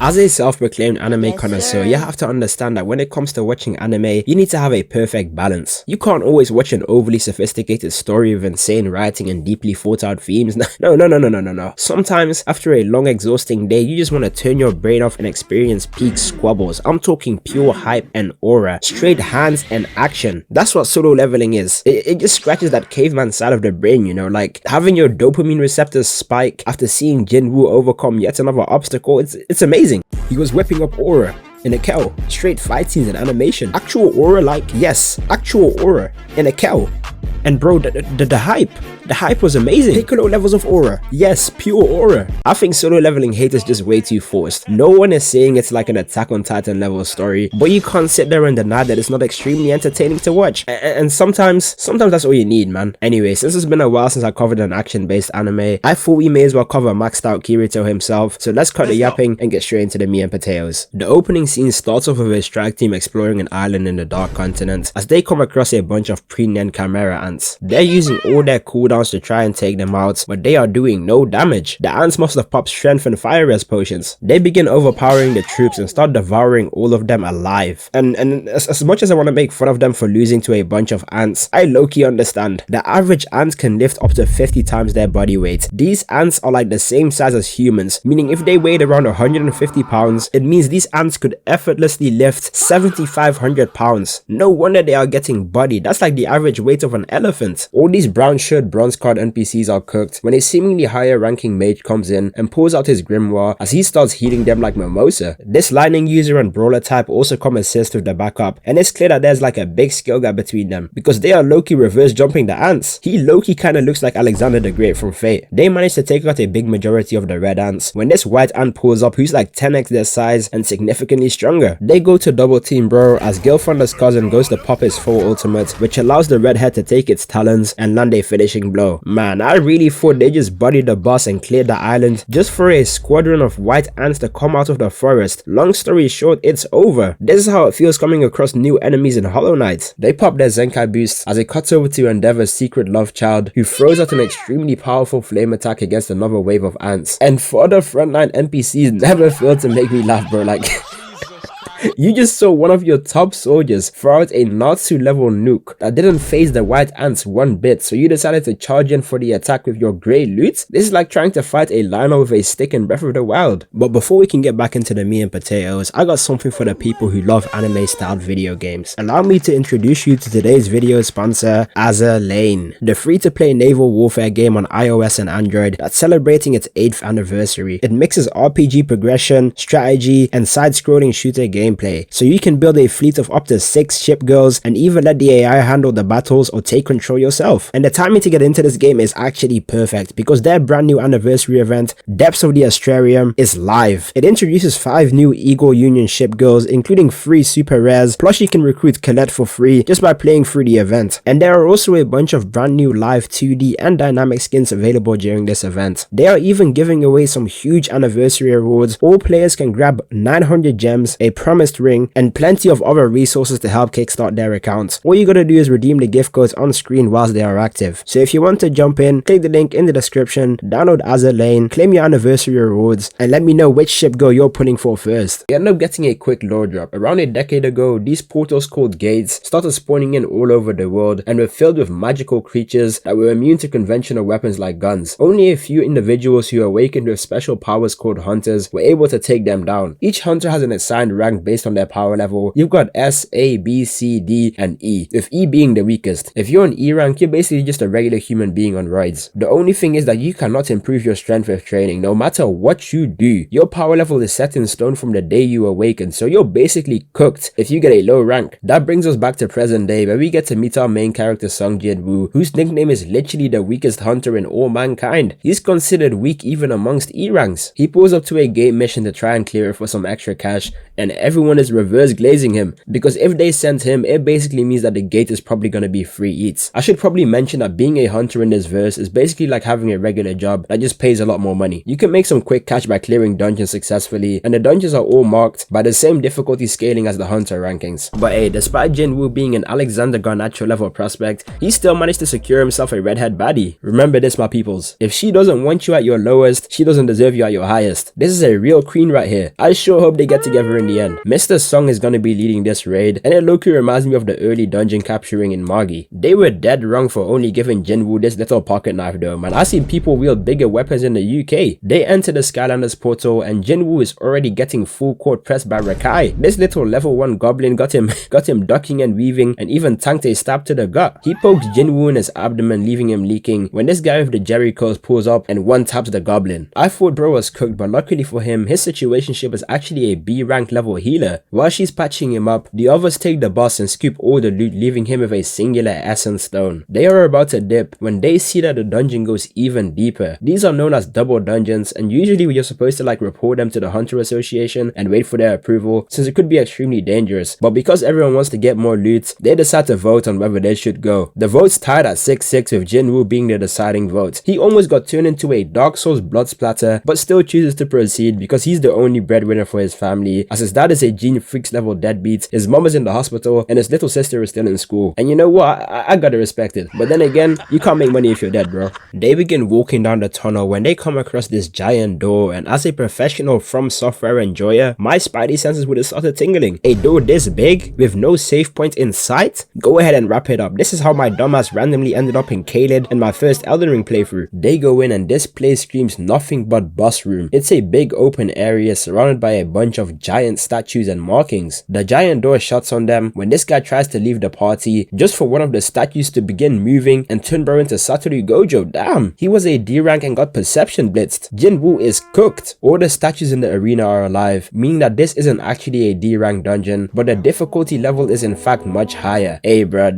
As a self-proclaimed anime connoisseur, you have to understand that when it comes to watching anime, you need to have a perfect balance. You can't always watch an overly sophisticated story with insane writing and deeply thought out themes. No. Sometimes, after a long exhausting day, you just want to turn your brain off and experience peak squabbles. I'm talking pure hype and aura, straight hands and action. That's what Solo Leveling is. It just scratches that caveman side of the brain, you know, like having your dopamine receptors spike after seeing Jinwoo overcome yet another obstacle. It's amazing. He was whipping up aura in a cow, straight fight scenes and animation, actual aura, like, yes, actual aura in a cow. And bro, the hype was amazing. Piccolo levels of aura, yes, pure aura. I think Solo Leveling hate is just way too forced. No one is saying it's like an Attack on Titan level story, but you can't sit there and deny that it's not extremely entertaining to watch. And sometimes that's all you need, man. Anyway, since it's been a while since I covered an action-based anime, I thought we may as well cover maxed out Kirito himself, so let's cut the yapping and get straight into the meat and potatoes. The opening scene starts off with a strike team exploring an island in the Dark Continent as they come across a bunch of pre-Nen Chimera ants. They're using all their cooldowns to try and take them out, but they are doing no damage. The ants must have popped strength and fire res potions. They begin overpowering the troops and start devouring all of them alive. And as much as I want to make fun of them for losing to a bunch of ants, I low-key understand. The average ant can lift up to 50 times their body weight. These ants are like the same size as humans, meaning if they weighed around 150 pounds, it means these ants could effortlessly lift 7,500 pounds. No wonder they are getting bodied. That's like the average weight of an elephant. All these brown shirt bronze card NPCs are cooked when a seemingly higher ranking mage comes in and pulls out his grimoire as he starts healing them like Mimosa. This lightning user and brawler type also come assist with the backup, and it's clear that there's like a big skill gap between them because they are low-key reverse jumping the ants. He low-key kinda looks like Alexander the Great from Fate. They managed to take out a big majority of the red ants when this white ant pulls up who's like 10x their size and significantly stronger. They go to double team bro as Gilthunder's cousin goes to pop his full ultimate, which allows the redhead to take its talons and land a finishing blow. Man, I really thought they just bodied the boss and cleared the island just for a squadron of white ants to come out of the forest. Long story short, it's over. This is how it feels coming across new enemies in Hollow Knight. They pop their Zenkai boosts as it cuts over to Endeavor's secret love child who throws out an extremely powerful flame attack against another wave of ants. And for the frontline NPCs never fail to make me laugh, bro. Like you just saw one of your top soldiers throw out a Natsu level nuke that didn't phase the white ants one bit, so you decided to charge in for the attack with your grey loot? This is like trying to fight a lion with a stick in Breath of the Wild. But before we can get back into the meat and potatoes, I got something for the people who love anime styled video games. Allow me to introduce you to today's video sponsor, Azurlane, the free-to-play naval warfare game on iOS and Android that's celebrating its 8th anniversary. It mixes RPG progression, strategy, and side-scrolling shooter gameplay, so you can build a fleet of up to 6 ship girls and even let the AI handle the battles or take control yourself. And the timing to get into this game is actually perfect because their brand new anniversary event, Depths of the Astrarium, is live. It introduces 5 new Eagle Union ship girls, including 3 super rares, plus you can recruit Colette for free just by playing through the event. And there are also a bunch of brand new live 2D and dynamic skins available during this event. They are even giving away some huge anniversary rewards. All players can grab 900 gems, a promised ring, and plenty of other resources to help kickstart their accounts. All you gotta do is redeem the gift codes on screen whilst they are active. So if you want to jump in, click the link in the description, download Azurlane, claim your anniversary rewards, and let me know which ship girl you're pulling for first. You end up getting a quick lore drop. Around a decade ago, these portals called gates started spawning in all over the world and were filled with magical creatures that were immune to conventional weapons like guns. Only a few individuals who awakened with special powers called hunters were able to take them down. Each hunter has an assigned rank based on their power level. You've got S, A, B, C, D, and E, with E being the weakest. If you're on E rank, you're basically just a regular human being on roids. The only thing is that you cannot improve your strength with training, no matter what you do. Your power level is set in stone from the day you awaken, so you're basically cooked if you get a low rank. That brings us back to present day, where we get to meet our main character Sung Jinwoo, whose nickname is literally the weakest hunter in all mankind. He's considered weak even amongst E ranks. He pulls up to a game mission to try and clear it for some extra cash, and everyone everyone is reverse glazing him, because if they send him, it basically means that the gate is probably gonna be free eats. I should probably mention that being a hunter in this verse is basically like having a regular job that just pays a lot more money. You can make some quick cash by clearing dungeons successfully, and the dungeons are all marked by the same difficulty scaling as the hunter rankings. But hey, despite Jinwoo being an Alexander Garnacho level prospect, he still managed to secure himself a redhead baddie. Remember this, my peoples. If she doesn't want you at your lowest, she doesn't deserve you at your highest. This is a real queen right here. I sure hope they get together in the end. Mr. Song is gonna be leading this raid, and it low-key reminds me of the early dungeon capturing in Magi. They were dead wrong for only giving Jinwoo this little pocket knife though, man. I see people wield bigger weapons in the UK. They enter the Skylanders portal, and Jinwoo is already getting full court pressed by Rakai. This little level 1 goblin got him ducking and weaving, and even tanked a stab to the gut. He pokes Jinwoo in his abdomen, leaving him leaking, when this guy with the Jerry curls pulls up and one taps the goblin. I thought bro was cooked, but luckily for him, his situationship is actually a B rank level healer. While she's patching him up, the others take the boss and scoop all the loot, leaving him with a singular essence stone. They are about to dip when they see that the dungeon goes even deeper. These are known as double dungeons, and usually you're supposed to like report them to the Hunter Association and wait for their approval, since it could be extremely dangerous. But because everyone wants to get more loot, they decide to vote on whether they should go. The vote's tied at 6-6, with Jinwoo being the deciding vote. He almost got turned into a Dark Souls blood splatter, but still chooses to proceed because he's the only breadwinner for his family, as his dad is a Gene Freaks level deadbeat, his mom is in the hospital, and his little sister is still in school. And you know what? I gotta respect it. But then again, you can't make money if you're dead, bro. They begin walking down the tunnel when they come across this giant door, and as a professional From Software enjoyer, my spidey senses would have started tingling. A door this big, with no save point in sight? Go ahead and wrap it up. This is how my dumbass randomly ended up in Kaled in my first Elden Ring playthrough. They go in, and this place screams nothing but boss room. It's a big open area surrounded by a bunch of giant statues and markings. The giant door shuts on them when this guy tries to leave the party, just for one of the statues to begin moving and turn bro into Satoru Gojo. Damn, he was a D rank and got perception blitzed. Jinwoo is cooked. All the statues in the arena are alive, meaning that this isn't actually a D rank dungeon, but the difficulty level is in fact much higher. Hey bro,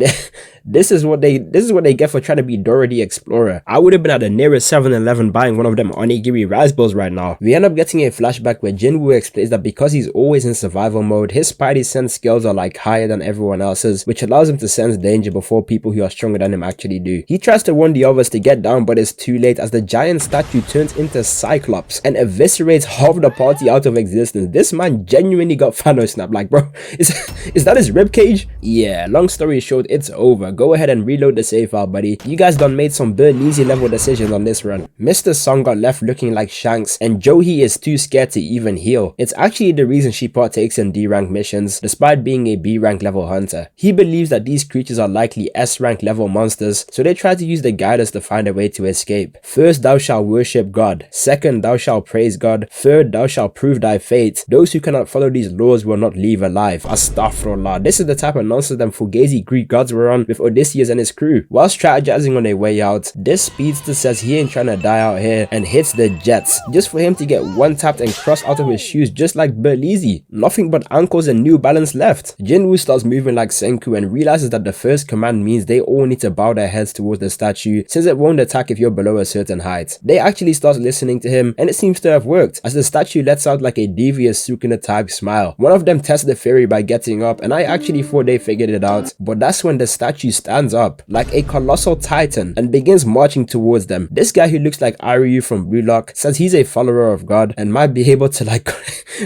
this is what they get for trying to be Dora the Explorer. I would have been at the nearest 7-Eleven buying one of them onigiri rice balls right now. We end up getting a flashback where Jinwoo explains that because he's always in survival mode, his spidey sense skills are like higher than everyone else's, which allows him to sense danger before people who are stronger than him actually do. He tries to warn the others to get down, but it's too late as the giant statue turns into Cyclops and eviscerates half the party out of existence. This man genuinely got Thanos snapped. Like bro, is that his ribcage? Yeah, long story short, it's over. Go ahead and reload the save file, buddy. You guys done made some Berlizzi level decisions on this run. Mr. Song got left looking like Shanks, and Joo Hee is too scared to even heal. It's actually the reason she partakes in D rank missions, despite being a B rank level hunter. He believes that these creatures are likely S rank level monsters, so they try to use the guidance to find a way to escape. First, thou shalt worship God. Second, thou shalt praise God. Third, thou shalt prove thy fate. Those who cannot follow these laws will not leave alive. Astaghfirullah. This is the type of nonsense them Fugazi Greek gods were on with Odysseus and his crew. While strategizing on their way out, this speedster says he ain't trying to die out here and hits the jets, just for him to get one tapped and crossed out of his shoes just like Berlizzi. Nothing but ankles and New Balance left. Jinwoo starts moving like Senku and realizes that the first command means they all need to bow their heads towards the statue, since it won't attack if you're below a certain height. They actually start listening to him, and it seems to have worked, as the statue lets out like a devious Sukuna type smile. One of them tests the theory by getting up, and I actually thought they figured it out, but that's when the statue stands up like a colossal titan and begins marching towards them. This guy who looks like Aryu from Blue Lock says he's a follower of God and might be able to like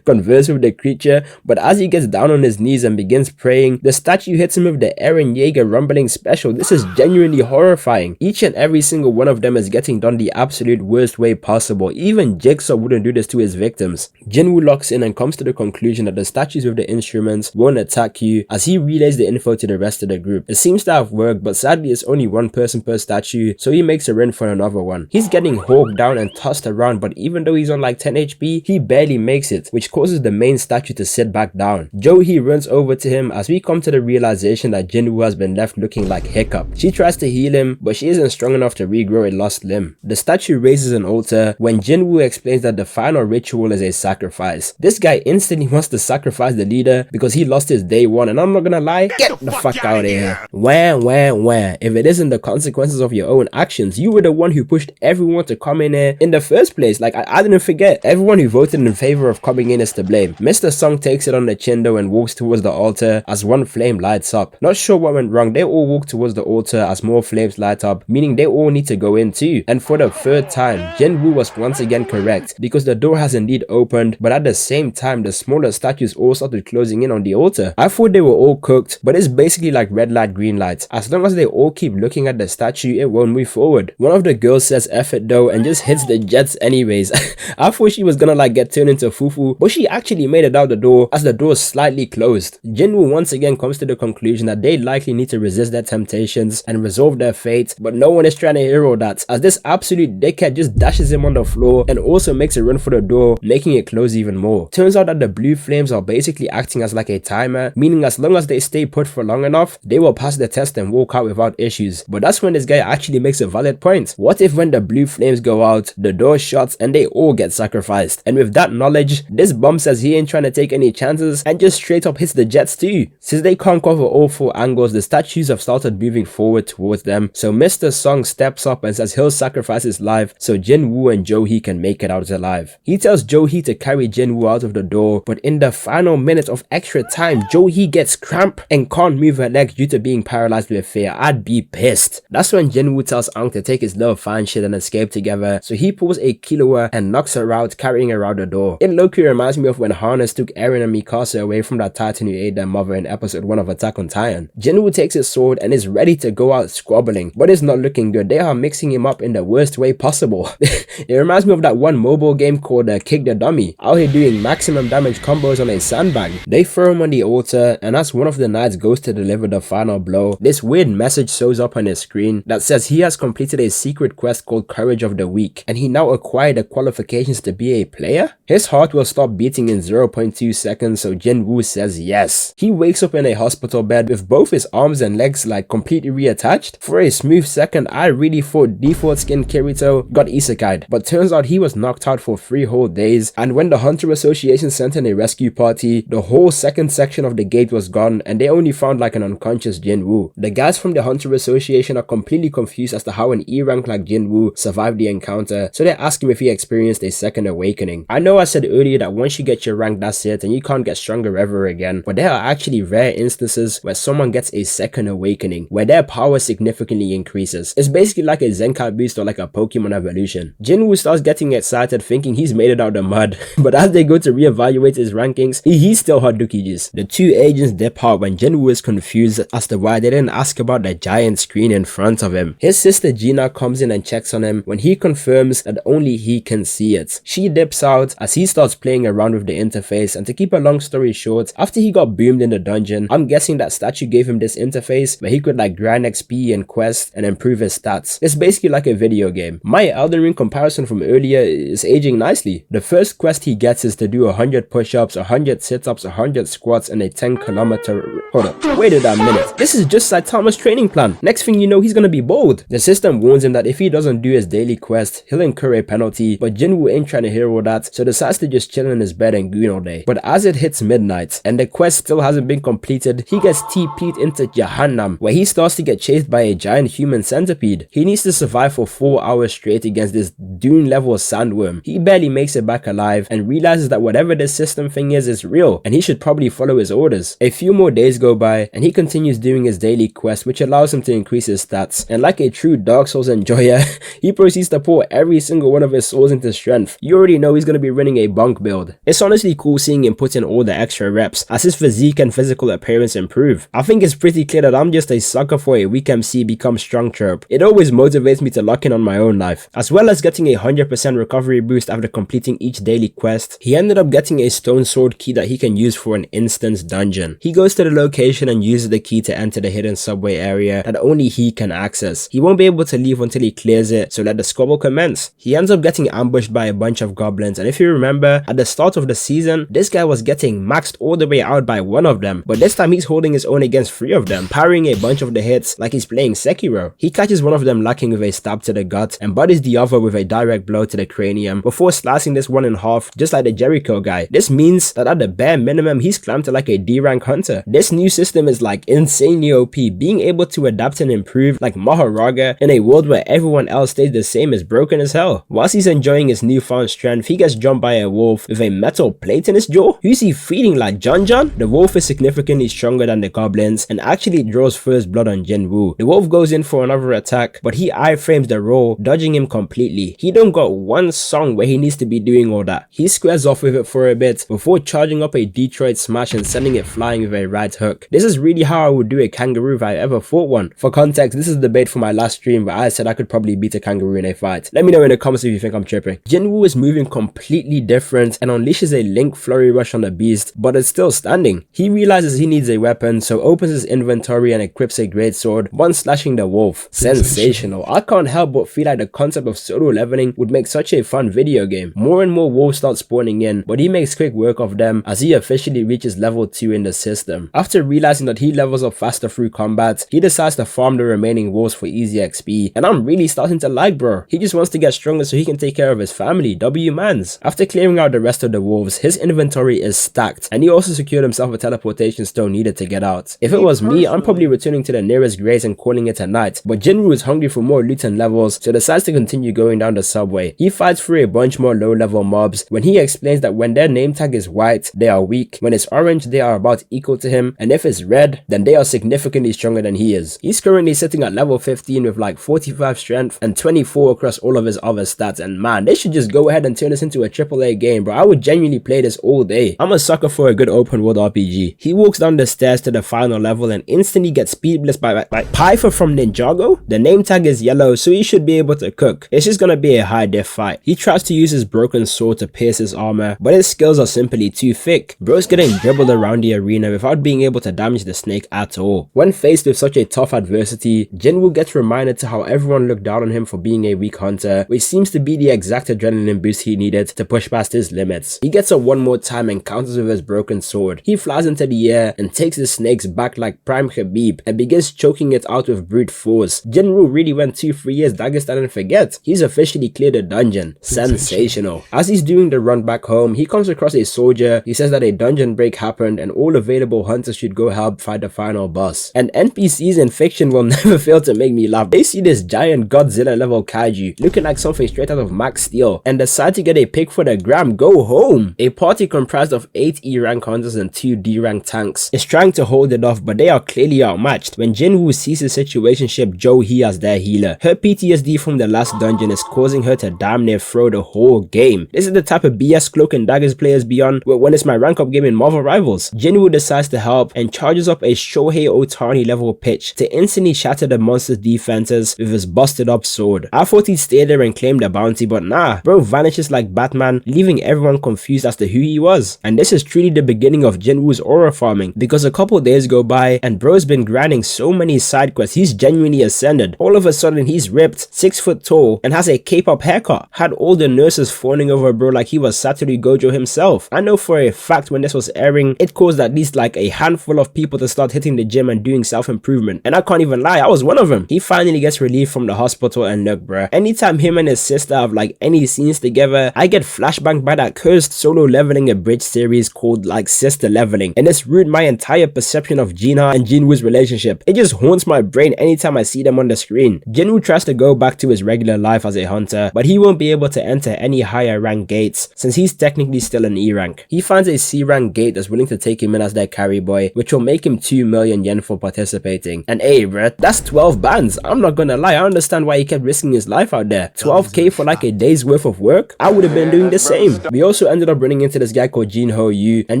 converse with the creature, but as he gets down on his knees and begins praying, the statue hits him with the Eren Yeager rumbling special. This is genuinely horrifying. Each and every single one of them is getting done the absolute worst way possible. Even Jigsaw wouldn't do this to his victims. Jinwoo locks in and comes to the conclusion that the statues with the instruments won't attack you, as he relays the info to the rest of the group. It seems to have worked, but sadly it's only one person per statue, so he makes a run for another one. He's getting hawked down and tossed around, but even though he's on like 10 HP, he barely makes it, which causes the main statue to sit back down. Joo Hee runs over to him as we come to the realization that Jinwoo has been left looking like Hiccup. She tries to heal him, but she isn't strong enough to regrow a lost limb. The statue raises an altar when Jinwoo explains that the final ritual is a sacrifice. This guy instantly wants to sacrifice the leader because he lost his day one, and I'm not gonna lie, get the fuck out of here. Wah. If it isn't the consequences of your own actions, you were the one who pushed everyone to come in here in the first place. Like, I didn't forget. Everyone who voted in favor of coming in is to blame. Mr. Song Song takes it on the chin though and walks towards the altar as one flame lights up. Not sure what went wrong, they all walk towards the altar as more flames light up, meaning they all need to go in too. And for the third time, Jinwoo was once again correct, because the door has indeed opened, but at the same time the smaller statues all started closing in on the altar. I thought they were all cooked, but it's basically like red light, green light. As long as they all keep looking at the statue, it won't move forward. One of the girls says F it though and just hits the jets anyways. I thought she was gonna like get turned into fufu, but she actually made it out the door as the door slightly closed. Jinwoo once again comes to the conclusion that they likely need to resist their temptations and resolve their fate, but no one is trying to hear all that, as this absolute dickhead just dashes him on the floor and also makes a run for the door, making it close even more. Turns out that the blue flames are basically acting as like a timer, meaning as long as they stay put for long enough, they will pass the test and walk out without issues. But that's when this guy actually makes a valid point. What if when the blue flames go out, the door shuts and they all get sacrificed? And with that knowledge, this bum says he ain't trying to take any chances and just straight up hits the jets too. Since they can't cover all 4 angles, the statues have started moving forward towards them, so Mr. Song steps up and says he'll sacrifice his life so Jinwoo and Joo Hee can make it out alive. He tells Joo Hee to carry Jinwoo out of the door, but in the final minute of extra time, Joo Hee gets cramp and can't move her legs due to being paralyzed with fear. I'd be pissed. That's when Jinwoo tells Aang to take his little fan shit and escape together, so he pulls a killua and knocks her out, carrying her out the door. It low-key reminds me of when Harness took Eren and Mikasa away from that Titan who ate their mother in episode 1 of Attack on Titan. Jinwoo takes his sword and is ready to go out squabbling, but it's not looking good. They are mixing him up in the worst way possible. It reminds me of that one mobile game called Kick the Dummy, out here doing maximum damage combos on a sandbag. They throw him on the altar, and as one of the knights goes to deliver the final blow, this weird message shows up on his screen that says he has completed a secret quest called Courage of the Weak, and he now acquired the qualifications to be a player? His heart will stop beating in 0.2 seconds, so Jinwoo says yes. He wakes up in a hospital bed with both his arms and legs like completely reattached. For a smooth second, I really thought default skin Kirito got isekai'd, but turns out he was knocked out for 3 whole days, and when the Hunter Association sent in a rescue party, the whole second section of the gate was gone and they only found like an unconscious Jinwoo. The guys from the Hunter Association are completely confused as to how an E rank like Jinwoo survived the encounter, so they ask him if he experienced a second awakening. I know I said earlier that once you get your rank, that's it and you can't get stronger ever again, but there are actually rare instances where someone gets a second awakening, where their power significantly increases. It's basically like a Zenkai boost or like a Pokemon evolution. Jinwoo starts getting excited thinking he's made it out of the mud, but as they go to reevaluate his rankings, he's still Hadouki's. The 2 agents dip out when Jinwoo is confused as to why they didn't ask about the giant screen in front of him. His sister Gina comes in and checks on him when he confirms that only he can see it. She dips out as he starts playing around with the interface, and to keep a long story short, after he got boomed in the dungeon, I'm guessing that statue gave him this interface where he could like grind XP and quest and improve his stats. It's basically like a video game. My Elden Ring comparison from earlier is aging nicely. The first quest he gets is to do 100 push-ups, 100 sit-ups, 100 squats, and a 10-kilometer... Hold up, wait a minute. This is just Saitama's training plan. Next thing you know, he's gonna be bald. The system warns him that if he doesn't do his daily quest, he'll incur a penalty, but Jinwoo ain't trying to hear all that, so decides to just chill in his bed and goon all day. But as it hits midnight, and the quest still hasn't been completed, he gets TP'd into Jahannam, where he starts to get chased by a giant human centipede. He needs to survive for 4 hours straight against this Dune-level sandworm. He barely makes it back alive, and realizes that whatever this system thing is real, and he should probably follow his orders. A few more days go by, and he continues doing his daily quest, which allows him to increase his stats, and like a true Dark Souls enjoyer, he proceeds to pour every single one of his souls into strength. You already know he's gonna be running a bunk build. It's honestly cool seeing him put in all the extra reps, as his physique and physical appearance improve. I think it's pretty clear that I'm just a sucker for a weak MC become strong trope. It always motivates me to lock in on my own life. As well as getting a 100% recovery boost after completing each daily quest, he ended up getting a stone sword key that he can use for an instance dungeon. He goes to the location and uses the key to enter the hidden subway area that only he can access. He won't be able to leave until he clears it, so let the squabble commence. He ends up getting ambushed by a bunch of goblins, and if you remember, at the start of the season, this guy was getting maxed all the way out by one of them, but this time he's holding his own against 3 of them, parrying a bunch of the hits like he's playing Sekiro. He catches one of them lacking with a stab to the gut and bodies the other with a direct blow to the cranium before slicing this one in half just like the Jericho guy. This means that at the bare minimum he's climbed to like a D rank hunter. This new system is like insanely OP, being able to adapt and improve like Maharaga in a world where everyone else stays the same is broken as hell. Whilst he's enjoying his newfound strength, he gets jumped by a wolf with a metal plate in his jaw. door? Who's he feeding, like John? The wolf is significantly stronger than the goblins and actually draws first blood on Jinwoo. The wolf goes in for another attack, but he iframes the roll, dodging him completely. He don't got one song where he needs to be doing all that. He squares off with it for a bit before charging up a Detroit smash and sending it flying with a right hook. This is really how I would do a kangaroo if I ever fought one. For context, this is the bait for my last stream where I said I could probably beat a kangaroo in a fight. Let me know in the comments if you think I'm tripping. Jinwoo is moving completely different and unleashes a Link flurry rush on the beast, but it's still standing. He realizes he needs a weapon, so opens his inventory and equips a greatsword, one slashing the wolf. Sensational. I can't help but feel like the concept of solo leveling would make such a fun video game. More and more wolves start spawning in, but he makes quick work of them as he officially reaches level 2 in the system. After realizing that he levels up faster through combat, he decides to farm the remaining wolves for easy XP, and I'm really starting to like bro. He just wants to get stronger so he can take care of his family. W mans. After clearing out the rest of the wolves, his inventory is stacked, and he also secured himself a teleportation stone needed to get out. If it was me, I'm probably returning to the nearest grace and calling it a night, but Jinwoo is hungry for more loot and levels, so decides to continue going down the subway. He fights through a bunch more low level mobs when he explains that when their name tag is white, they are weak, when it's orange, they are about equal to him, and if it's red, then they are significantly stronger than he is. He's currently sitting at level 15 with like 45 strength and 24 across all of his other stats, and man, they should just go ahead and turn this into a AAA game, bro. I would genuinely play this all day. I'm a sucker for a good open world RPG. He walks down the stairs to the final level and instantly gets speed blitzed by Python from Ninjago. The name tag is yellow, so he should be able to cook. It's just gonna be a high def fight. He tries to use his broken sword to pierce his armor, but his skills are simply too thick. Bro's getting dribbled around the arena without being able to damage the snake at all. When faced with such a tough adversity, Jinwoo gets reminded to how everyone looked down on him for being a weak hunter, which seems to be the exact adrenaline boost he needed to push past his limits. He gets up one more time and counters with his broken sword. He flies into the air and takes the snake's back like Prime Khabib and begins choking it out with brute force. Jinwoo really went 2-3 years Dagestan and forget. He's officially cleared the dungeon. Sensational. As he's doing the run back home, he comes across a soldier. He says that a dungeon break happened and all available hunters should go help fight the final boss. And NPCs in fiction will never fail to make me laugh. They see this giant Godzilla level kaiju looking like something straight out of Max Steel and decide to get a pick for the gram. Go home. A party comprised of 8 E rank hunters and 2 D rank tanks is trying to hold it off, but they are clearly outmatched when Jinwoo sees his situationship Joo Hee as their healer. Her PTSD from the last dungeon is causing her to damn near throw the whole game. This is the type of BS Cloak and Daggers players be on when it's my rank up game in Marvel Rivals. Jinwoo decides to help and charges up a Chae Hae Otani level pitch to instantly shatter the monster's defenses with his busted up sword. I thought he'd stay there and claim the bounty, but nah, bro vanishes like Batman, leaving everyone confused as to who he was. And this is truly the beginning of Jinwoo's aura farming, because a couple days go by and bro's been grinding so many side quests he's genuinely ascended. All of a sudden he's ripped, 6 foot tall, and has a K-pop haircut. Had all the nurses fawning over bro like he was Satoru Gojo himself. I know for a fact when this was airing, it caused at least like a handful of people to start hitting the gym and doing self-improvement, and I can't even lie, I was one of them. He finally gets relief from the hospital, and look bro, anytime him and his sister have like any scenes together, I get flashbanged by that cursed solo leveling abridged series called like Sister Leveling, and it's ruined my entire perception of Gina and Jinwoo's relationship. It just haunts my brain anytime I see them on the screen. Jinwoo tries to go back to his regular life as a hunter, but he won't be able to enter any higher rank gates since he's technically still an E rank. He finds a C rank gate that's willing to take him in as their carry boy, which will make him 2 million yen for participating. And hey bruh, that's 12 bands. I'm not gonna lie, I understand why he kept risking his life out there. 12k for like a day's worth of work? I would have been doing the same. We also ended up running into this guy called Jinwoo, and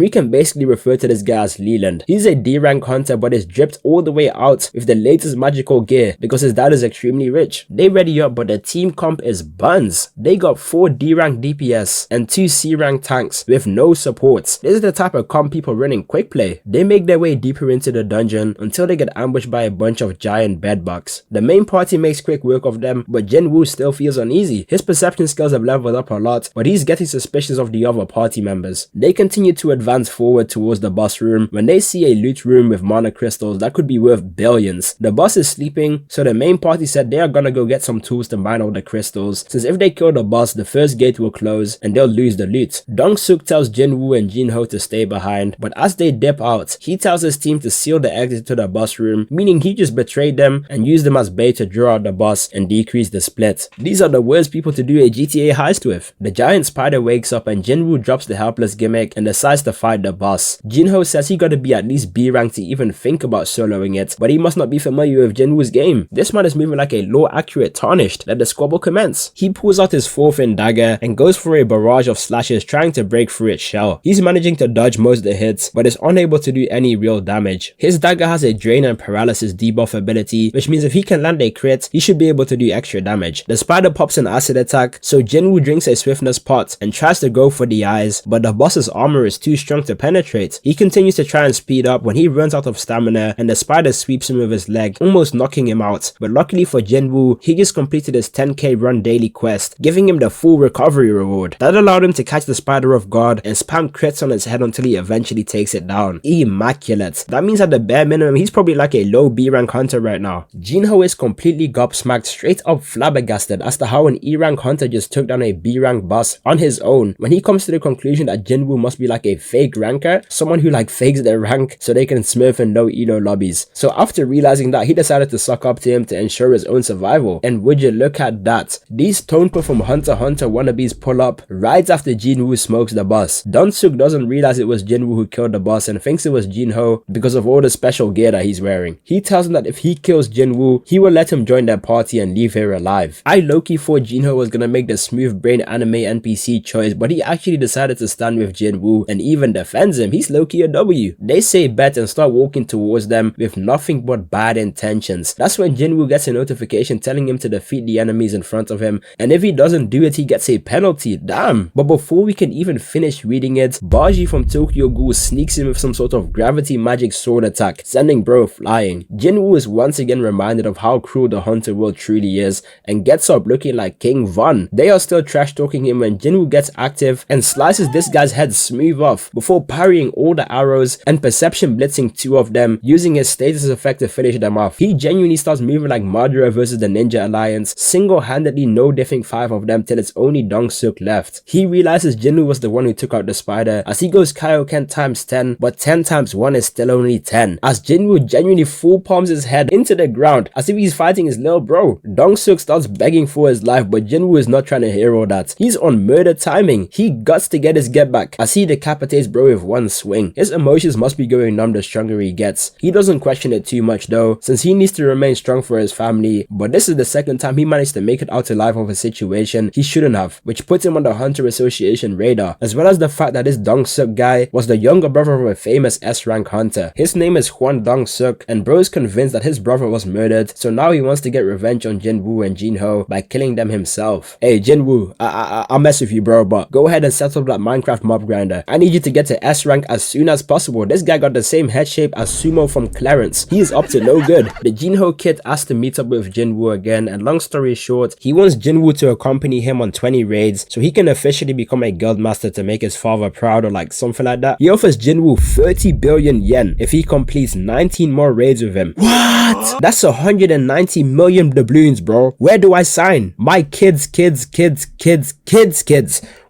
we can basically refer to this guy as Leland. He's a D rank hunter but is dripped all the way out with the latest magical gear because his dad is extremely rich. They ready up, but the team comp is buns. They got 4 D rank DPS and 2 C rank tanks with no supports. This is the type of comp people running quick play. They make their way deeper into the dungeon until they get ambushed by a bunch of giant bedbugs. The main party makes quick work of them, but Jinwoo still feels uneasy. His perception skills have leveled up a lot, but he's getting suspicious of the other party members. They continue to advance forward towards the boss room when they see a loot room with mana crystals that could be worth billions. The boss is sleeping, so the main party said they are gonna go get some tools to mine all the crystals, since if they kill the boss, the first gate will close and they'll lose the loot. Dong-suk tells Jinwoo and Jinho to stay behind, but as they dip out, he tells his team to seal the exit to the boss room, meaning he just betrayed them and used them as bait to draw out the boss and decrease the split. These are the worst people to do a GTA heist with. The giant spider wakes up and Jinwoo drops the helpless soloist gimmick and decides to fight the boss. Jinho says he gotta be at least B rank to even think about soloing it, but he must not be familiar with Jinwoo's game. This man is moving like a law accurate Tarnished. Let the squabble commence. He pulls out his 4th dagger and goes for a barrage of slashes trying to break through its shell. He's managing to dodge most of the hits, but is unable to do any real damage. His dagger has a drain and paralysis debuff ability, which means if he can land a crit, he should be able to do extra damage. The spider pops an acid attack, so Jinwoo drinks a swiftness pot and tries to go for the eyes, but the boss's armor is too strong to penetrate. He continues to try and speed up when he runs out of stamina and the spider sweeps him with his leg, almost knocking him out. But luckily for Jinwoo, he just completed his 10k run daily quest, giving him the full recovery reward. That allowed him to catch the spider off guard and spam crits on its head until he eventually takes it down. Immaculate. That means at the bare minimum, he's probably like a low B rank hunter right now. Jinho is completely gobsmacked, straight up flabbergasted as to how an E rank hunter just took down a B rank boss on his own, when he comes to the conclusion that Jinwoo must be like a fake ranker, someone who like fakes their rank so they can smurf in low elo lobbies. So after realizing that, he decided to suck up to him to ensure his own survival. And would you look at that, these Tonpa from Hunter x Hunter wannabes pull up right after Jinwoo smokes the boss. Dong-suk doesn't realize it was Jinwoo who killed the boss and thinks it was Jinho because of all the special gear that he's wearing. He tells him that if he kills Jinwoo, he will let him join their party and leave here alive. I low-key thought Jinho was gonna make the smooth brain anime NPC choice, but he actually decided to stand with Jinwoo and even defends him. He's low-key a W. They say bet and start walking towards them with nothing but bad intentions. That's when Jinwoo gets a notification telling him to defeat the enemies in front of him, and if he doesn't do it, he gets a penalty. Damn. But before we can even finish reading it, Baji from Tokyo Ghoul sneaks in with some sort of gravity magic sword attack, sending bro flying. Jinwoo is once again reminded of how cruel the hunter world truly is and gets up looking like King Von. They are still trash talking him when Jinwoo gets active and slices this guy's head smooth off before parrying all the arrows and perception blitzing 2 of them, using his status effect to finish them off. He genuinely starts moving like Madara versus the Ninja Alliance, single-handedly no-diffing 5 of them till it's only Dong-suk left. He realizes Jinwoo was the one who took out the spider as he goes Kaioken times 10, but 10 times 1 is still only 10, as Jinwoo genuinely full palms his head into the ground as if he's fighting his little bro. Dong-suk starts begging for his life, but Jinwoo is not trying to hear all that. He's on murder timing. He guts to get his get back as he decapitates bro with one swing. His emotions must be going numb the stronger he gets. He doesn't question it too much though, since he needs to remain strong for his family, but this is the second time he managed to make it out alive of a situation he shouldn't have, which puts him on the Hunter Association radar, as well as the fact that this Dong-suk guy was the younger brother of a famous S-rank hunter. His name is Hwan Dong-suk, and bro is convinced that his brother was murdered, so now he wants to get revenge on Jinwoo and Jinho by killing them himself. Hey Jinwoo, I'll mess with you bro, but go ahead and settle that Minecraft mob grinder. I need you to get to S rank as soon as possible. This guy got the same head shape as Sumo from Clarence. He is up to no good. The Jinho kid asks to meet up with Jinwoo again, and long story short, he wants Jinwoo to accompany him on 20 raids so he can officially become a guild master to make his father proud or like something like that. He offers Jinwoo 30 billion yen if he completes 19 more raids with him. What? That's 190 million doubloons, bro. Where do I sign? My kids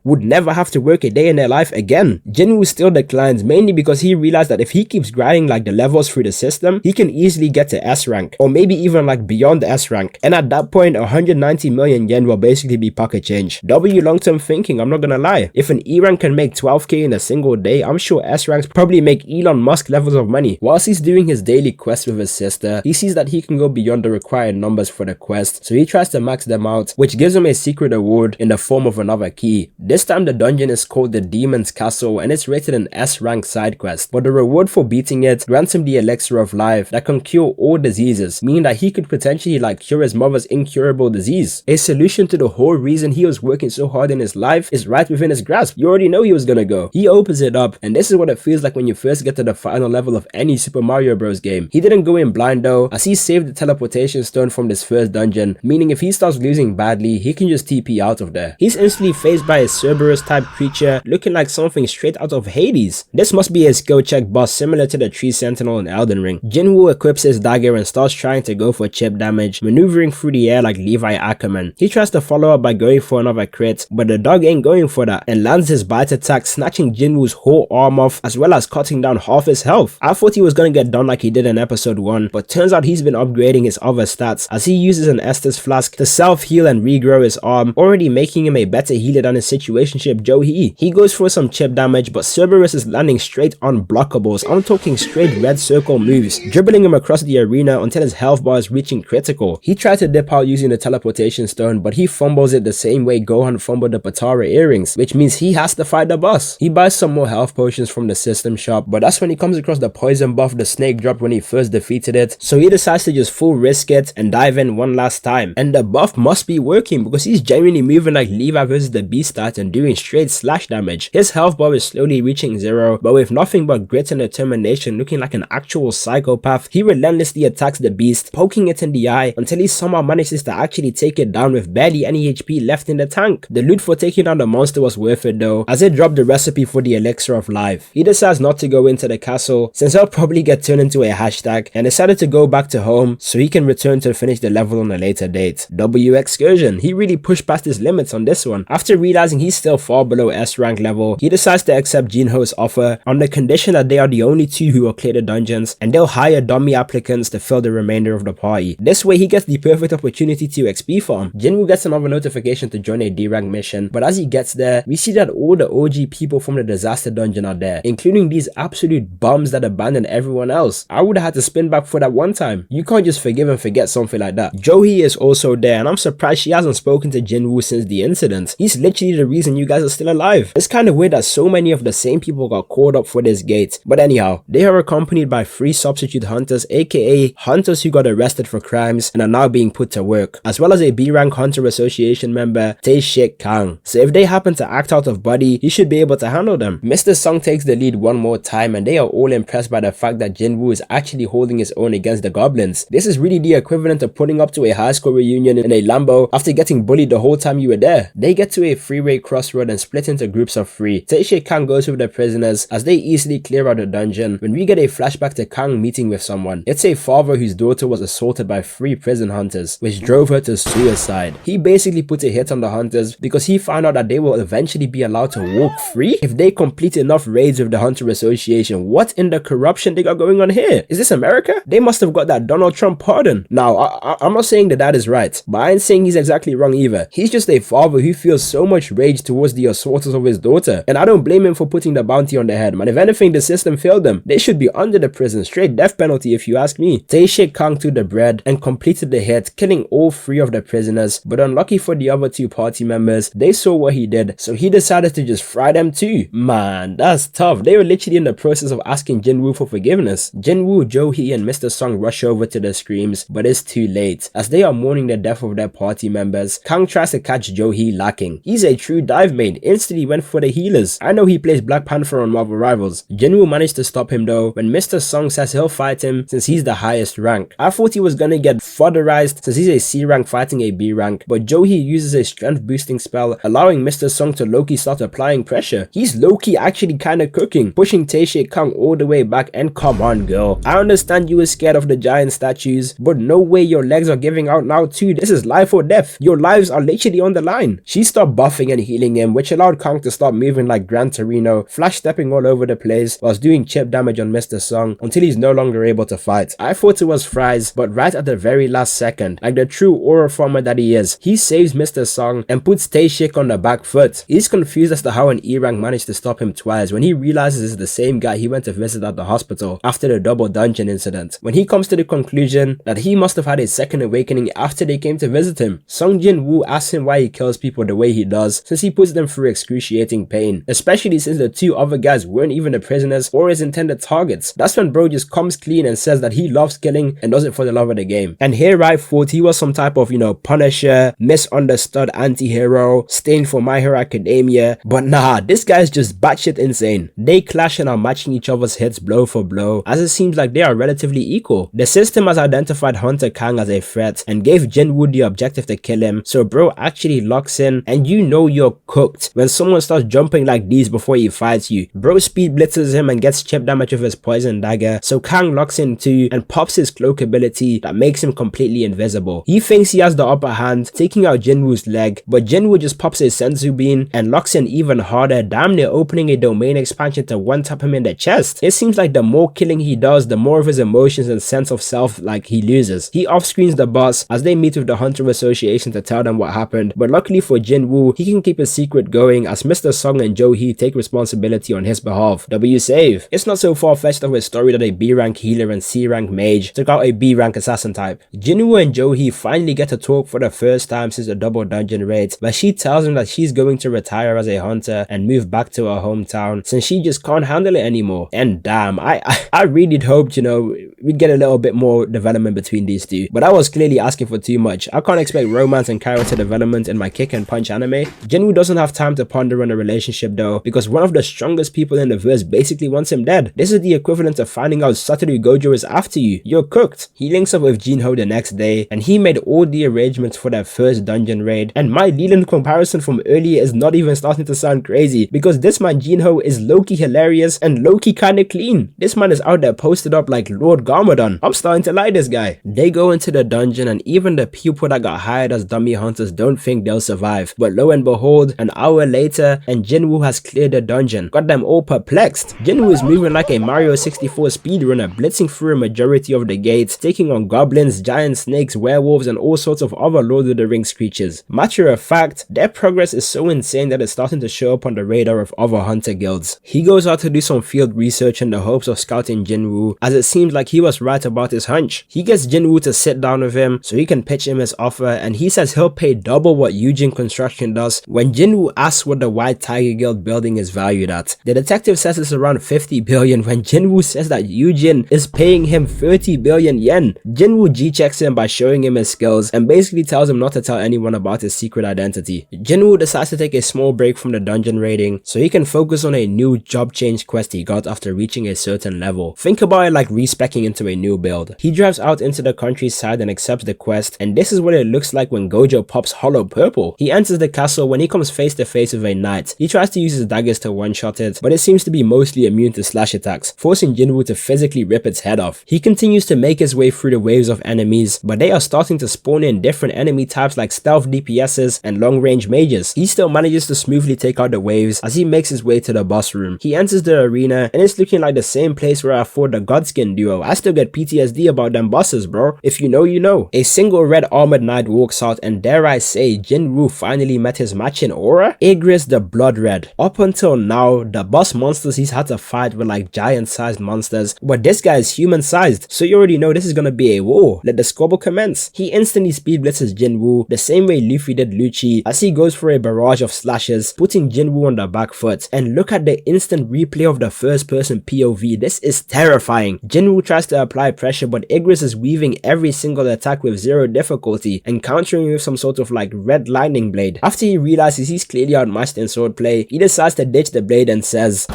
would never have to work a day in their life again. Jinwoo still declines, mainly because he realized that if he keeps grinding like the levels through the system, he can easily get to S rank, or maybe even like beyond S rank, and at that point 190 million yen will basically be pocket change. W long-term thinking, I'm not gonna lie. If an E rank can make 12k in a single day, I'm sure S ranks probably make Elon Musk levels of money. Whilst he's doing his daily quest with his sister, he sees that he can go beyond the required numbers for the quest, so he tries to max them out, which gives him a secret award in the form of another key. This time the dungeon is called the Demon's Castle and it's rated an S rank side quest, but the reward for beating it grants him the elixir of life that can cure all diseases, meaning that he could potentially like cure his mother's incurable disease. A solution to the whole reason he was working so hard in his life is right within his grasp. You already know he was gonna go. He opens it up, and this is what it feels like when you first get to the final level of any Super Mario Bros game. He didn't go in blind though, as he saved the teleportation stone from this first dungeon, meaning if he starts losing badly, he can just TP out of there. He's instantly faced by a Cerberus type creature looking like something straight out of Hades. This must be a skill check boss similar to the Tree Sentinel in Elden Ring. Jinwoo equips his dagger and starts trying to go for chip damage, maneuvering through the air like Levi Ackerman. He tries to follow up by going for another crit, but the dog ain't going for that and lands his bite attack, snatching Jinwoo's whole arm off as well as cutting down half his health. I thought he was gonna get done like he did in episode 1, but turns out he's been upgrading his other stats as he uses an Estus flask to self-heal and regrow his arm, already making him a better healer than his situationship Joo Hee. He goes for some chip damage, but Cerberus is landing straight unblockables. I'm talking straight red circle moves, dribbling him across the arena until his health bar is reaching critical. He tried to dip out using the teleportation stone, but he fumbles it the same way Gohan fumbled the Patara earrings, which means he has to fight the boss. He buys some more health potions from the system shop, but that's when he comes across the poison buff the snake dropped when he first defeated it, so he decides to just full risk it and dive in one last time. And the buff must be working because he's genuinely moving like Levi versus the Beast stat and doing straight slash damage. His health bar is slowly reaching 0, but with nothing but grit and determination, looking like an actual psychopath, he relentlessly attacks the Beast, poking it in the eye until he somehow manages to actually take it down with barely any HP left in the tank. The loot for taking down the monster was worth it though, as it dropped the recipe for the elixir of life. He decides not to go into the castle since he'll probably get turned into a hashtag, and decided to go back to home so he can return to finish the level on a later date. W excursion. He really pushed past his limits on this one. After realizing he's still far below S rank level, he decides to accept Jinho's offer on the condition that they are the only two who will clear the dungeons, and they'll hire dummy applicants to fill the remainder of the party. This way he gets the perfect opportunity to XP farm. Jinwoo gets another notification to join a D rank mission, but as he gets there, we see that all the OG people from the disaster dungeon are there, including these absolute bums that abandoned everyone else. I would have had to spin back for that one time. You can't just forgive and forget something like that. Joo Hee is also there, and I'm surprised she hasn't spoken to Jinwoo since the incident. He's literally the reason you guys are still alive. It's kind of weird that so many of the same people got called up for this gate, but anyhow, they are accompanied by 3 substitute hunters, aka hunters who got arrested for crimes and are now being put to work, as well as a B rank hunter association member, Senshiig Kang. So if they happen to act out of body, he should be able to handle them. Mr. Sung takes the lead one more time, and they are all impressed by the fact that Jinwoo is actually holding his own against the goblins. This is really the equivalent of pulling up to a high school reunion in a Lambo after getting bullied the whole time you were there. They get to a freeway crossroad and split into groups of 3. Senshiig Kang goes with the prisoners as they easily clear out the dungeon when we get a flashback to Kang meeting with someone. It's a father whose daughter was assaulted by 3 prison hunters, which drove her to suicide. He basically put a hit on the hunters because he found out that they will eventually be allowed to walk free if they complete enough raids with the Hunter Association. What in the corruption they got going on here? Is this America? They must have got that Donald Trump pardon. Now, I'm not saying that is right, but I ain't saying he's exactly wrong either. He's just a father who feels so much rage towards the assaulters of his daughter, and I don't blame him for putting the bounty on their head, man. If anything, the system failed them. They should be under the prison, straight death penalty if you ask me. Senshiig Kang took the bread and completed the hit, killing all 3 of the prisoners, but unlucky for the other 2 party members, they saw what he did, so he decided to just fry them too. Man, that's tough. They were literally in the process of asking Jinwoo for forgiveness. Jinwoo, Joo Hee, and Mr. Sung rush over to the screams, but it's too late. As they are mourning the death of their party members, Kang tries to catch Joo Hee lacking. He's a true dive main, instantly went for the healers. I know he plays Black Panther on Marvel Rivals. Jinwoo managed to stop him though when Mr. Sung says he'll fight him since he's the highest rank. I thought he was gonna get fodderized since he's a C rank fighting a B rank, but Joo Hee uses a strength boosting spell, allowing Mr. Sung to low-key start applying pressure. He's low-key actually kinda cooking, pushing Senshiig Kang all the way back, and come on girl. I understand you were scared of the giant statues, but no way your legs are giving out now too. This is life or death. Your lives are literally on the line. She stopped buffing and healing him, which allowed Kang to start moving like Gran Torino, flash stepping all over the place whilst doing chip damage on Mr. Sung until he's no longer able to fight. I thought it was fries, but right at the very last second, like the true aura farmer that he is, he saves Mr. Sung and puts Senshiig on the back foot. He's confused as to how an E rank managed to stop him twice when he realizes it's the same guy he went to visit at the hospital after the double dungeon incident. When he comes to the conclusion that he must have had a second awakening after they came to visit him, Sung Jinwoo asks him why he kills people the way he does, since he puts them through excruciating pain, especially since the 2 other guys weren't even the prisoners or his intended targets. That's when bro just comes clean and says that he loves killing and does it for the love of the game. And here I thought he was some type of, Punisher, misunderstood anti-hero, stained for My Hero Academia, but nah, this guy's just batshit insane. They clash and are matching each other's hits blow for blow, as it seems like they are relatively equal. The system has identified Hunter Kang as a threat and gave Jinwoo the objective to kill him, so bro actually locks in, and you know you're cooked when someone starts jumping like these before he fights you. Bro speed blitzes him and gets chip damage with his poison dagger, so Kang locks in too and pops his cloak ability that makes him completely invisible. He thinks he has the upper hand, taking out Jinwoo's leg, but Jinwoo just pops his senzu bean and locks in even harder, damn near opening a domain expansion to one-tap him in the chest. It seems like the more killing he does, the more of his emotions and sense of self he loses. He off-screens the boss as they meet with the Hunter Association to tell them what happened, but luckily for Jinwoo, he can keep keep his secret going as Mr. Song and Joo Hee take responsibility on his behalf. W save. It's not so far-fetched of a story that a B-rank healer and C-rank mage took out a B-rank assassin type. Jinwoo and Joo Hee finally get to talk for the first time since the double dungeon raid, where she tells him that she's going to retire as a hunter and move back to her hometown since she just can't handle it anymore. And damn, I really hoped, you know, we'd get a little bit more development between these two, but I was clearly asking for too much. I can't expect romance and character development in my kick and punch anime. Jinwoo doesn't have time to ponder on a relationship though, because one of the strongest people in the verse basically wants him dead. This is the equivalent of finding out Satoru Gojo is after you. You're cooked. He links up with Jinho the next day, and he made all the arrangements for their first dungeon raid, and my Leland comparison from earlier is not even starting to sound crazy, because this man Jinho is low-key hilarious and low-key kinda clean. This man is out there posted up like Lord Garmadon. I'm starting to like this guy. They go into the dungeon, and even the people that got hired as dummy hunters don't think they'll survive, but lo and behold, an hour later and Jinwoo has cleared the dungeon. Got them all perplexed. Jinwoo is moving like a Mario 64 speedrunner, blitzing through a majority of the gates, taking on goblins, giant snakes, werewolves, and all sorts of other Lord of the Rings creatures. Matter of fact, their progress is so insane that it's starting to show up on the radar of other hunter guilds. He goes out to do some field research in the hopes of scouting Jinwoo, as it seems like he was right about his hunch. He gets Jinwoo to sit down with him so he can pitch him his offer, and he says he'll pay double what Eugene Construction does when Jinwoo asks what the White Tiger Guild building is valued at. The detective says it's around 50 billion when Jinwoo says that Eugene is paying him 30 billion yen. Jinwoo G-checks him by showing him his skills and basically tells him not to tell anyone about his secret identity. Jinwoo decides to take a small break from the dungeon raiding so he can focus on a new job change quest he got after reaching a certain level. Think about it like respecing into a new build. He drives out into the countryside and accepts the quest, and this is what it looks like when Gojo pops hollow purple. He enters the castle when he comes face to face with a knight. He tries to use his daggers to one-shot it, but it seems to be mostly immune to slash attacks, forcing Jinwoo to physically rip its head off. He continues to make his way through the waves of enemies, but they are starting to spawn in different enemy types like stealth DPSs and long-range mages. He still manages to smoothly take out the waves as he makes his way to the boss room. He enters the arena and it's looking like the same place where I fought the Godskin duo. I still get PTSD about them bosses, bro. If you know, you know. A single red armored knight walks out, and dare I say, Jinwoo finally met his match in aura? Igris the Blood Red. Up until now, the boss monsters he's had to fight were like giant-sized monsters, but this guy is human-sized, so you already know this is gonna be a war. Let the squabble commence. He instantly speed blitzes Jinwoo the same way Luffy did Lucci as he goes for a barrage of slashes, putting Jinwoo on the back foot. And look at the instant replay of the first-person POV. This is terrifying. Jinwoo tries to apply pressure, but Igris is weaving every single attack with zero difficulty and countering with some sort of like red lightning blade. After he realizes he's clearly outmatched in swordplay, he decides to ditch the blade and says,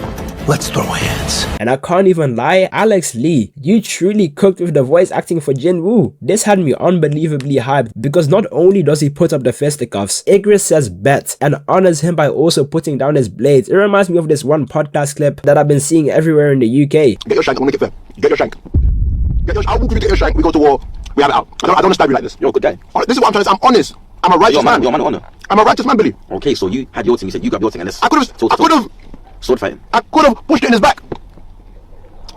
"Let's throw hands." And I can't even lie, Alex Lee, you truly cooked with the voice acting for Jinwoo. This had me unbelievably hyped because not only does he put up the fisticuffs, Igris says bet and honors him by also putting down his blades. It reminds me of this one podcast clip that I've been seeing everywhere in the UK. Get your shank, I'm gonna make it fair. Get your shank. I will give you get your shank, we go to war, we have it out. I don't want to stab you like this. You're a good guy. This is what I'm trying to say, I'm honest. I'm a righteous man. You're a man of honor. I'm a righteous man, Billy. Okay, so you had your thing, you said you got your thing, and this. I could have sword fighting. I could have pushed it in his back.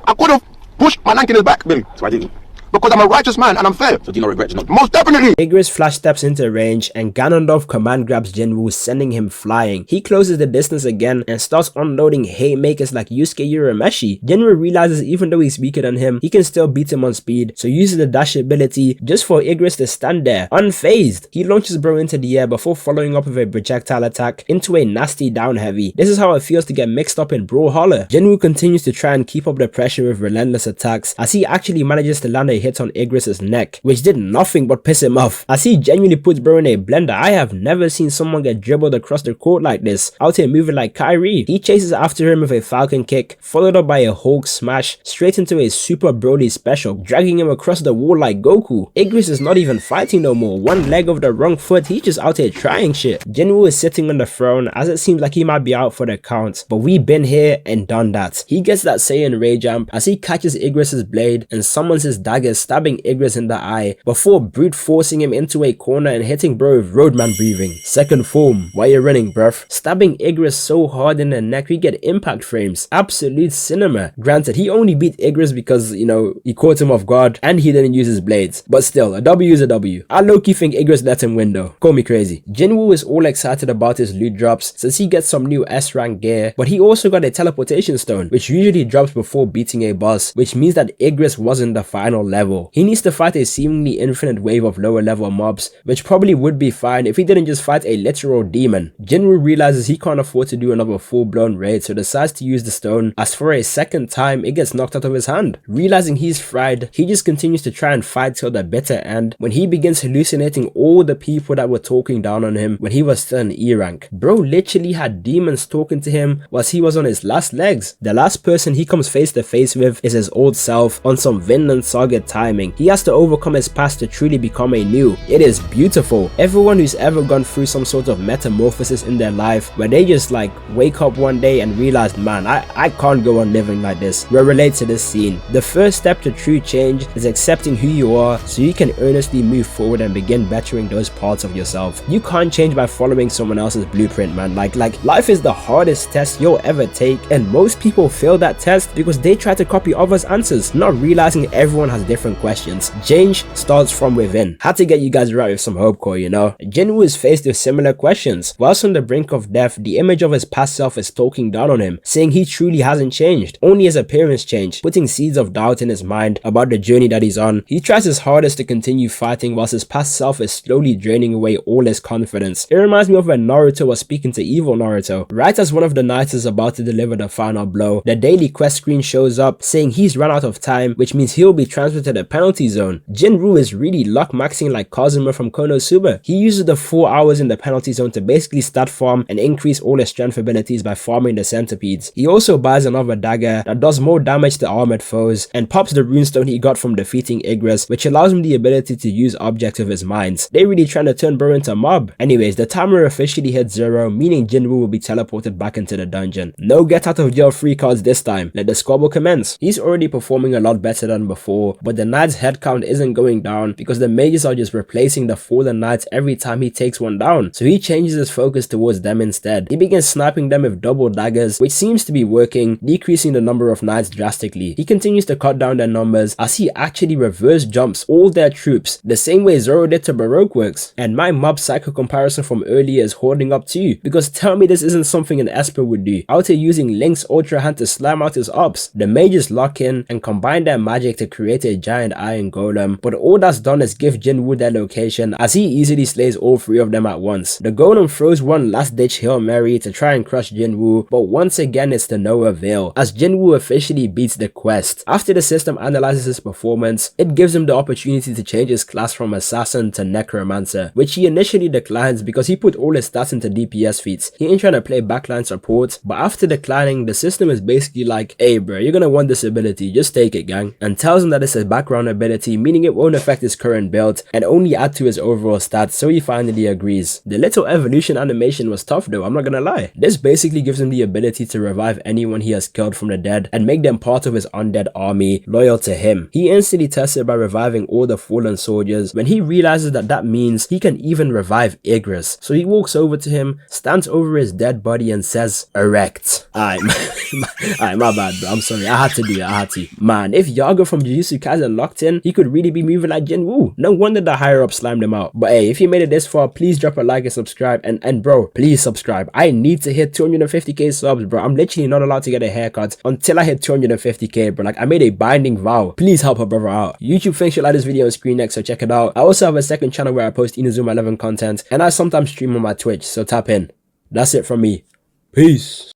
I could have pushed my lank in his back, Billy. So why didn't you? Because I'm a righteous man and I'm fair. So do you not regret not? Most definitely. Igris flash steps into range and Ganondorf command grabs Jinwoo, sending him flying. He closes the distance again and starts unloading haymakers like Yusuke Urameshi. Jinwoo realizes even though he's weaker than him, he can still beat him on speed, so uses the dash ability just for Igris to stand there, unfazed. He launches bro into the air before following up with a projectile attack into a nasty down heavy. This is how it feels to get mixed up in brawlhalla. Jinwoo continues to try and keep up the pressure with relentless attacks as he actually manages to land a hit on Igris' neck, which did nothing but piss him off as he genuinely puts bro in a blender. I have never seen someone get dribbled across the court like this, out here moving like Kyrie. He chases after him with a falcon kick, followed up by a Hulk smash straight into a super Broly special, dragging him across the wall like Goku. Igris is not even fighting no more, one leg of the wrong foot, he's just out here trying shit. Jinwoo is sitting on the throne as it seems like he might be out for the count, but we've been here and done that. He gets that Saiyan Ray jump as he catches Igris' blade and summons his dagger fingers, stabbing Igris in the eye before brute forcing him into a corner and hitting bro with roadman breathing. Second form, why you running bruv? Stabbing Igris so hard in the neck we get impact frames. Absolute cinema. Granted, he only beat Igris because, you know, he caught him off guard and he didn't use his blades. But still, a W is a W. I low-key think Igris let him win though. Call me crazy. Jinwoo is all excited about his loot drops since he gets some new S-rank gear, but he also got a teleportation stone, which usually drops before beating a boss, which means that Igris wasn't the final level. He needs to fight a seemingly infinite wave of lower level mobs, which probably would be fine if he didn't just fight a literal demon. Jinwoo realizes he can't afford to do another full-blown raid, so decides to use the stone, as for a second time it gets knocked out of his hand. Realizing he's fried, he just continues to try and fight till the bitter end when he begins hallucinating all the people that were talking down on him when he was still in E rank. Bro literally had demons talking to him whilst he was on his last legs. The last person he comes face to face with is his old self on some Vinland Saga timing. He has to overcome his past to truly become a new. It is beautiful. Everyone who's ever gone through some sort of metamorphosis in their life where they just like wake up one day and realize, man, I can't go on living like this, will relate to this scene. The first step to true change is accepting who you are so you can earnestly move forward and begin bettering those parts of yourself. You can't change by following someone else's blueprint, man. Like life is the hardest test you'll ever take, and most people fail that test because they try to copy others' answers, not realizing everyone has different questions. Change starts from within. Had to get you guys right with some hope core, you know. Jinwoo is faced with similar questions. Whilst on the brink of death, the image of his past self is talking down on him, saying he truly hasn't changed, only his appearance changed, putting seeds of doubt in his mind about the journey that he's on. He tries his hardest to continue fighting whilst his past self is slowly draining away all his confidence. It reminds me of when Naruto was speaking to evil Naruto. Right as one of the knights is about to deliver the final blow, the daily quest screen shows up saying he's run out of time, which means he'll be transferred to the penalty zone. Jinwoo is really luck maxing like Kazuma from Konosuba. He uses the 4 hours in the penalty zone to basically stat farm and increase all his strength abilities by farming the centipedes. He also buys another dagger that does more damage to armored foes and pops the runestone he got from defeating Igris, which allows him the ability to use objects of his minds. They really trying to turn bro into a mob. Anyways, the timer officially hit 0, meaning Jinwoo will be teleported back into the dungeon. No get out of jail free cards this time. Let the squabble commence. He's already performing a lot better than before, but the knight's head count isn't going down because the mages are just replacing the fallen knights every time he takes one down, so he changes his focus towards them instead. He begins sniping them with double daggers, which seems to be working, decreasing the number of knights drastically. He continues to cut down their numbers as he actually reverse jumps all their troops, the same way Zoro did to Baroque works. And my mob psycho comparison from earlier is holding up too, because tell me this isn't something an Esper would do, out here using Link's Ultra Hand to slam out his ops. The mages lock in and combine their magic to create a giant iron golem, but all that's done is give Jinwoo their location as he easily slays all 3 of them at once. The golem throws one last ditch Hail Mary to try and crush Jinwoo, but once again it's to no avail as Jinwoo officially beats the quest. After the system analyzes his performance, it gives him the opportunity to change his class from assassin to necromancer, which he initially declines because he put all his stats into DPS feats. He ain't trying to play backline support, but after declining, the system is basically like, hey bro, you're gonna want this ability, just take it gang, and tells him that it's a background ability, meaning it won't affect his current build and only add to his overall stats, so he finally agrees. The little evolution animation was tough though, I'm not gonna lie. This basically gives him the ability to revive anyone he has killed from the dead and make them part of his undead army loyal to him. He instantly tests it by reviving all the fallen soldiers when he realizes that means he can even revive Igris. So he walks over to him, stands over his dead body and says, erect. Alright, my bad bro, I'm sorry, I had to do it, I had to. Man, if Yago from Jujutsu Kaisen locked in, he could really be moving like Jinwoo. No wonder the higher up slimed him out. But hey, if you made it this far, please drop a like and subscribe, and bro, please subscribe. I need to hit 250k subs, bro. I'm literally not allowed to get a haircut until I hit 250k, bro. Like, I made a binding vow. Please help a brother out. YouTube thinks you'll like this video on screen next, so check it out. I also have a second channel where I post Inazuma 11 content, and I sometimes stream on my Twitch, so tap in. That's it from me. Peace.